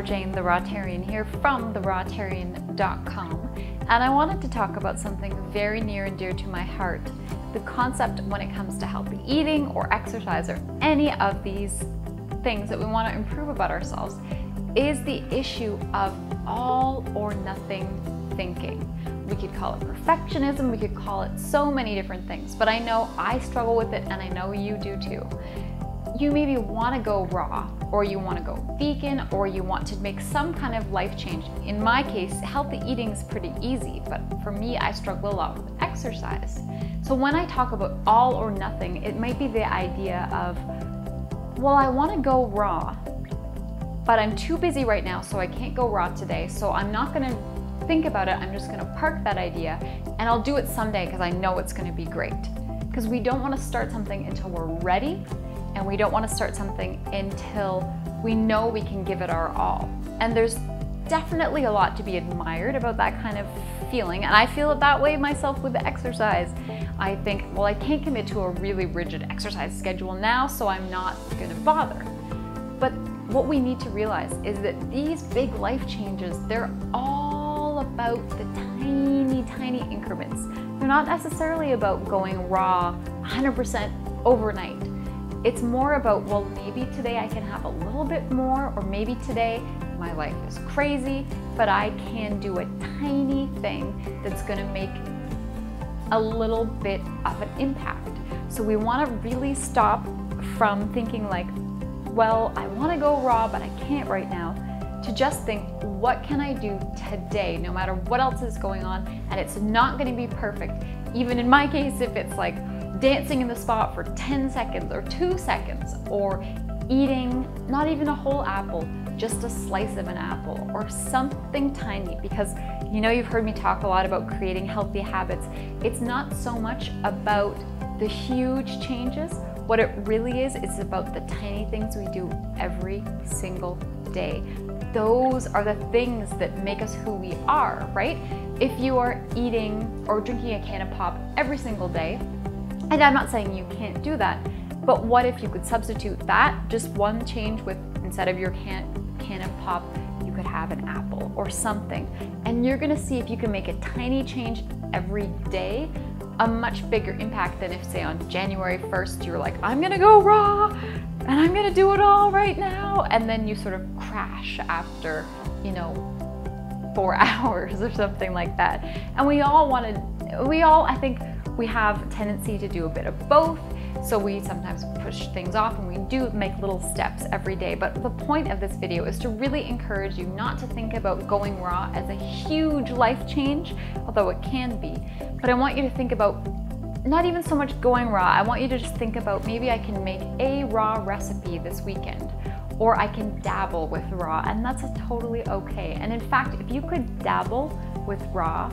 Laura Jane, the Rawtarian here from therawtarian.com, and I wanted to talk about something very near and dear to my heart. The concept when it comes to healthy eating or exercise or any of these things that we want to improve about ourselves is the issue of all or nothing thinking. We could call it perfectionism, we could call it so many different things, but I know I struggle with it and I know you do too. You maybe want to go raw, or you want to go vegan, or you want to make some kind of life change. In my case, healthy eating is pretty easy, but for me, I struggle a lot with exercise. So when I talk about all or nothing, it might be the idea of, well, I want to go raw, but I'm too busy right now, so I can't go raw today, so I'm not going to think about it. I'm just going to park that idea, and I'll do it someday because I know it's going to be great. Because we don't want to start something until we're ready, and we don't want to start something until we know we can give it our all. And there's definitely a lot to be admired about that kind of feeling, and I feel it that way myself with the exercise. I think, well, I can't commit to a really rigid exercise schedule now, so I'm not going to bother. But what we need to realize is that these big life changes, they're all about the tiny, tiny increments. They're not necessarily about going raw 100% overnight. It's more about, well, maybe today I can have a little bit more, or maybe today my life is crazy, but I can do a tiny thing that's gonna make a little bit of an impact. So we wanna really stop from thinking like, well, I wanna go raw, but I can't right now, to just think, what can I do today, no matter what else is going on, and it's not gonna be perfect. Even in my case, if it's like dancing in the spot for 10 seconds or 2 seconds, or eating not even a whole apple, just a slice of an apple or something tiny, because you know you've heard me talk a lot about creating healthy habits. It's not so much about the huge changes. What it really is, it's about the tiny things we do every single day. Those are the things that make us who we are, right? If you are eating or drinking a can of pop every single day, and I'm not saying you can't do that, but what if you could substitute that, just one change with, instead of your can of pop, you could have an apple or something. And you're gonna see if you can make a tiny change every day, a much bigger impact than if, say, on January 1st, you're like, I'm gonna go raw, and I'm gonna do it all right now. And then you sort of crash after, 4 hours or something like that. And I think we have a tendency to do a bit of both. So we sometimes push things off, and we do make little steps every day. But the point of this video is to really encourage you not to think about going raw as a huge life change, although it can be. But I want you to think about not even so much going raw. I want you to just think about, maybe I can make a raw recipe this weekend, or I can dabble with raw, and that's totally okay. And in fact, if you could dabble with raw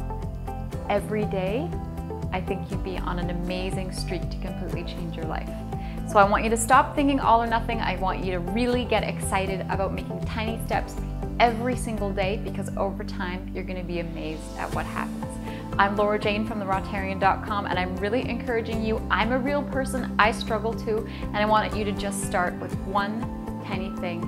every day, I think you'd be on an amazing streak to completely change your life. So I want you to stop thinking all or nothing. I want you to really get excited about making tiny steps every single day, because over time, you're gonna be amazed at what happens. I'm Laura Jane from therawtarian.com, and I'm really encouraging you. I'm a real person, I struggle too, and I want you to just start with one tiny thing